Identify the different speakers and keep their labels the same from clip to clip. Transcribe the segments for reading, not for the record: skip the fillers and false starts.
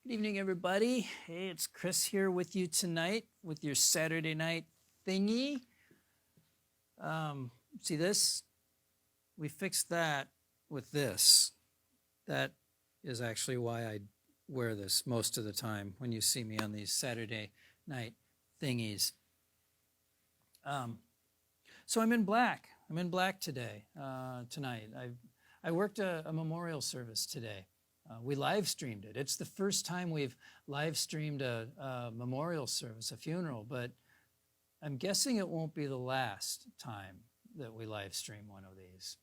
Speaker 1: Good evening, everybody. Hey, it's Chris here with you tonight with your Saturday night thingy. See this? We fixed that with this. That is actually why I wear this most of the time when you see me on these Saturday night thingies. So I'm in black. I'm in black today, tonight. I worked a memorial service today. We live streamed it. It's the first time we've live streamed a memorial service, a funeral, but I'm guessing it won't be the last time that we live stream one of these.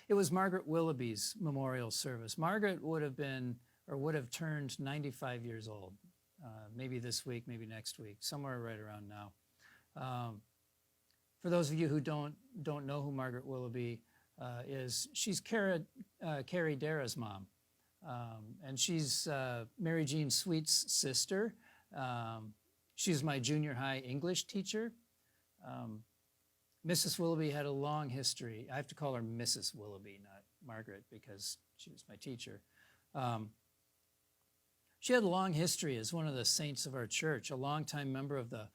Speaker 1: It was Margaret Willoughby's memorial service. Margaret would have turned 95 years old, maybe this week, maybe next week, somewhere right around now. For those of you who don't know who Margaret Willoughby is, she's Carrie Dara's mom, and she's Mary Jean Sweet's sister. She's my junior high English teacher. Mrs. Willoughby had a long history. I have to call her Mrs. Willoughby, not Margaret, because she was my teacher. She had a long history as one of the saints of our church, a longtime member of the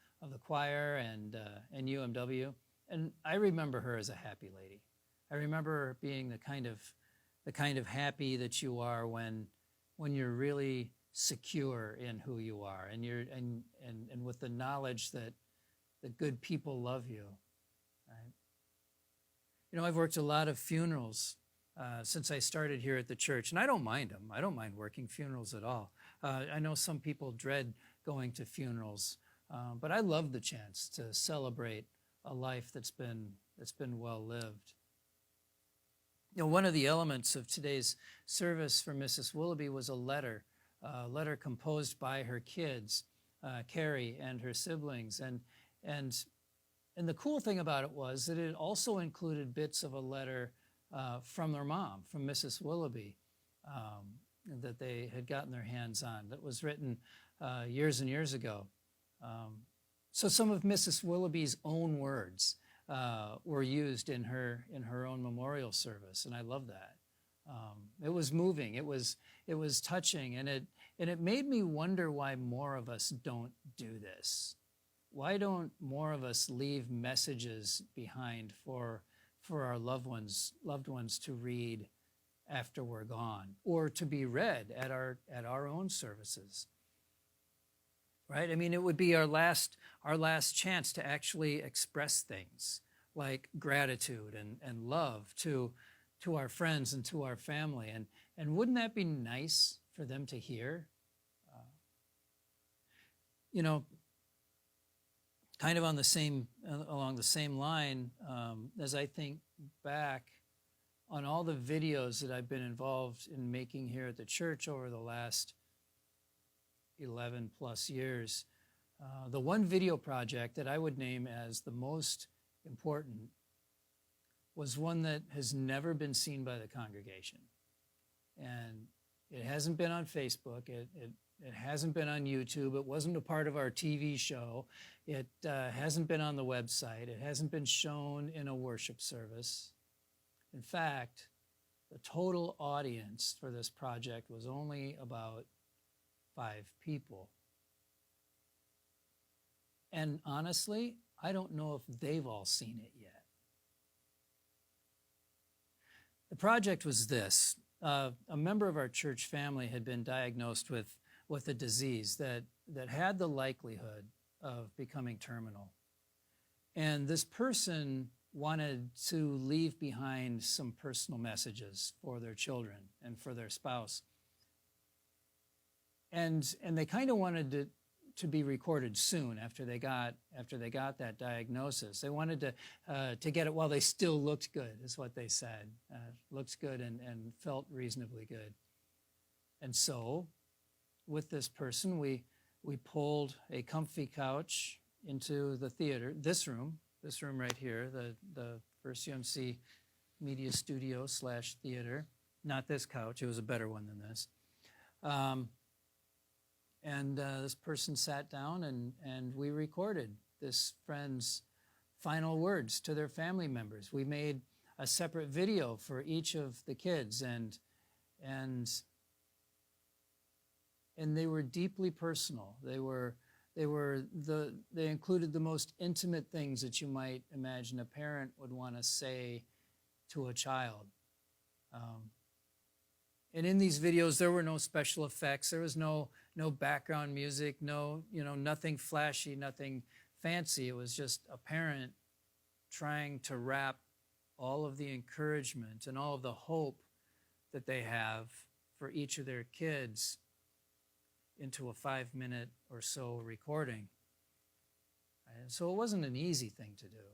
Speaker 1: choir and UMW, and I remember her as a happy lady. I remember her being the kind of happy that you are when you're really secure in who you are, and and with the knowledge that the good people love you. Right? You know, I've worked a lot of funerals since I started here at the church, and I don't mind them. I don't mind working funerals at all. I know some people dread going to funerals, but I love the chance to celebrate a life that's been well lived. You know, one of the elements of today's service for Mrs. Willoughby was a letter composed by her kids, Carrie and her siblings, and the cool thing about it was that it also included bits of a letter from their mom, from Mrs. Willoughby, that they had gotten their hands on, that was written years and years ago. So some of Mrs. Willoughby's own words were used in her own memorial service, and I love that. It was moving, it was touching, and it made me wonder why more of us don't do this. Why don't more of us leave messages behind for our loved ones to read after we're gone, or to be read at our own services? Right? I mean, it would be our last chance to actually express things like gratitude and love to our friends and to our family. And wouldn't that be nice for them to hear? You know, kind of along the same line, as I think back on all the videos that I've been involved in making here at the church over the last 11 plus years, the one video project that I would name as the most important was one that has never been seen by the congregation. And it hasn't been on Facebook, it hasn't been on YouTube, it wasn't a part of our TV show, it hasn't been on the website, it hasn't been shown in a worship service. In fact, the total audience for this project was only about 5 people. And honestly, I don't know if they've all seen it yet. The project was this. A member of our church family had been diagnosed with a disease that had the likelihood of becoming terminal. And this person wanted to leave behind some personal messages for their children and for their spouse. And they kind of wanted to be recorded soon after they got that diagnosis. They wanted to get it while they still looked good, is what they said. Looked good and felt reasonably good. And so, with this person, we pulled a comfy couch into the theater, this room right here, the First UMC Media Studio / theater. Not this couch, it was a better one than this. And this person sat down and we recorded this friend's final words to their family members. We made a separate video for each of the kids, and and they were deeply personal. They included the most intimate things that you might imagine a parent would want to say to a child. And in these videos, there were no special effects. There was no background music, nothing flashy, nothing fancy. It was just a parent trying to wrap all of the encouragement and all of the hope that they have for each of their kids into a 5-minute or so recording. And so it wasn't an easy thing to do.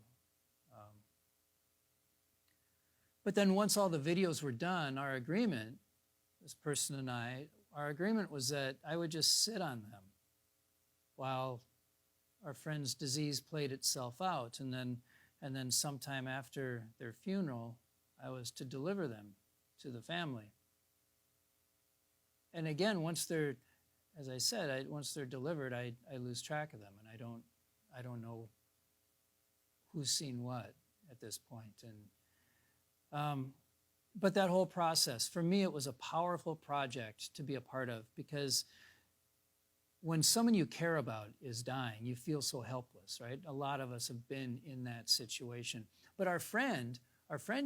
Speaker 1: But then once all the videos were done, our agreement, this person and I, our agreement was that I would just sit on them while our friend's disease played itself out. And then sometime after their funeral, I was to deliver them to the family. And again, once they're, as I said, once they're delivered, I lose track of them, and I don't know who's seen what at this point. But that whole process, for me, it was a powerful project to be a part of, because when someone you care about is dying, you feel so helpless, right? A lot of us have been in that situation. But our friend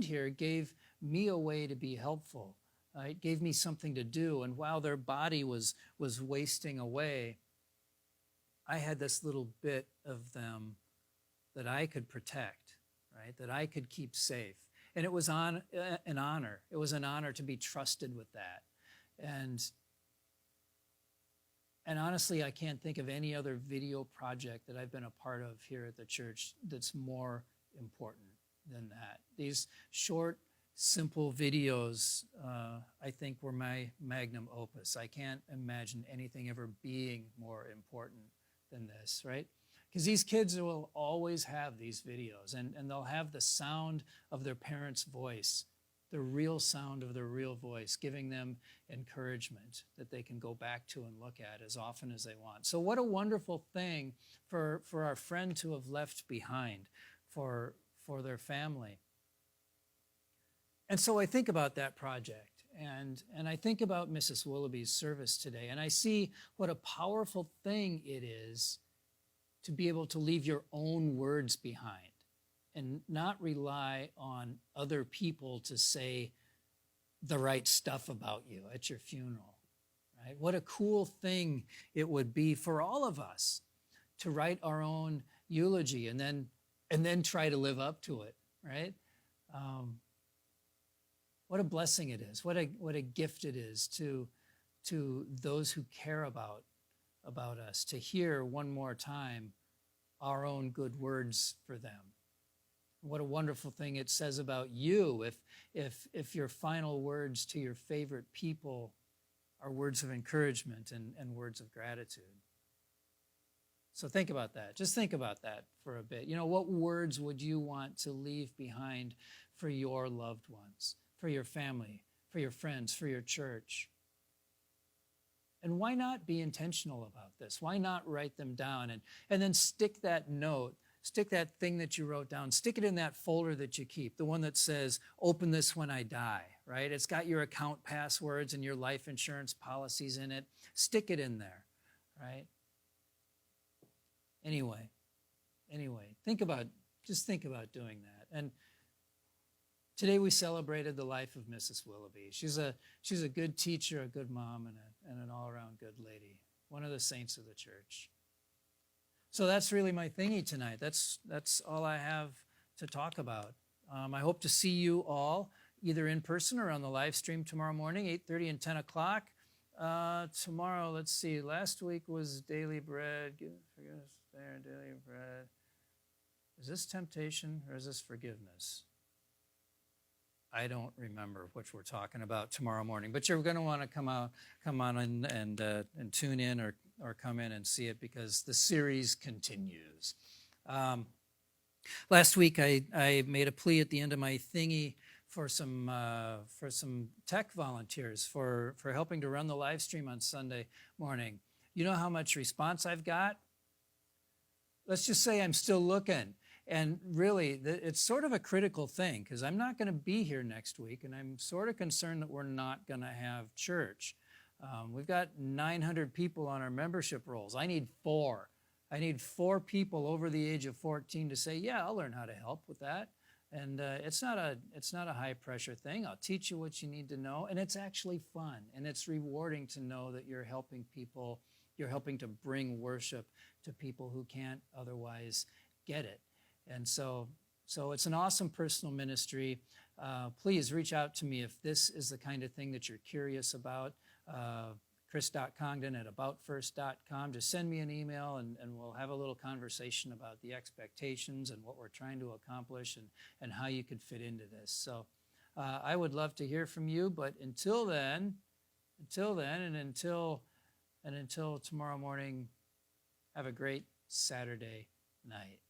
Speaker 1: here gave me a way to be helpful. It gave me something to do. And while their body was wasting away, I had this little bit of them that I could protect, right? That I could keep safe. And it was an honor. It was an honor to be trusted with that. And honestly, I can't think of any other video project that I've been a part of here at the church that's more important than that. These short, simple videos, I think, were my magnum opus. I can't imagine anything ever being more important than this, right? Because these kids will always have these videos, and they'll have the sound of their parents' voice, the real sound of their real voice, giving them encouragement that they can go back to and look at as often as they want. So what a wonderful thing for our friend to have left behind for their family. And so I think about that project, and I think about Mrs. Willoughby's service today, and I see what a powerful thing it is to be able to leave your own words behind and not rely on other people to say the right stuff about you at your funeral, right? What a cool thing it would be for all of us to write our own eulogy and then try to live up to it, right? What a blessing it is. What a gift it is to those who care about us, to hear one more time our own good words for them. What a wonderful thing it says about you if your final words to your favorite people are words of encouragement and words of gratitude. So think about that. Just think about that for a bit. What words would you want to leave behind for your loved ones, for your family, for your friends, for your church? And why not be intentional about this? Why not write them down and then stick that note, stick that thing that you wrote down, stick it in that folder that you keep, the one that says, open this when I die, right? It's got your account passwords and your life insurance policies in it. Stick it in there, right? Anyway, think about doing that. And today we celebrated the life of Mrs. Willoughby. She's a good teacher, a good mom, and an all-around good lady, one of the saints of the church. So that's really my thingy tonight. That's all I have to talk about. I hope to see you all either in person or on the live stream tomorrow morning, 8:30 and 10 o'clock. Tomorrow, let's see, last week was daily bread. Forgiveness there, daily bread. Is this temptation or is this forgiveness? I don't remember which we're talking about tomorrow morning, but you're going to want to come on and tune in or come in and see it because the series continues. Last week I made a plea at the end of my thingy for some tech volunteers for helping to run the live stream on Sunday morning. You know how much response I've got? Let's just say I'm still looking. And really, it's sort of a critical thing because I'm not going to be here next week, and I'm sort of concerned that we're not going to have church. We've got 900 people on our membership rolls. I need 4. I need 4 people over the age of 14 to say, yeah, I'll learn how to help with that. And it's not a high pressure thing. I'll teach you what you need to know. And it's actually fun. And it's rewarding to know that you're helping people. You're helping to bring worship to people who can't otherwise get it. And so it's an awesome personal ministry. Please reach out to me if this is the kind of thing that you're curious about. Chris.congdon@aboutfirst.com. Just send me an email and we'll have a little conversation about the expectations and what we're trying to accomplish and how you could fit into this. So I would love to hear from you, but until then, and until tomorrow morning, have a great Saturday night.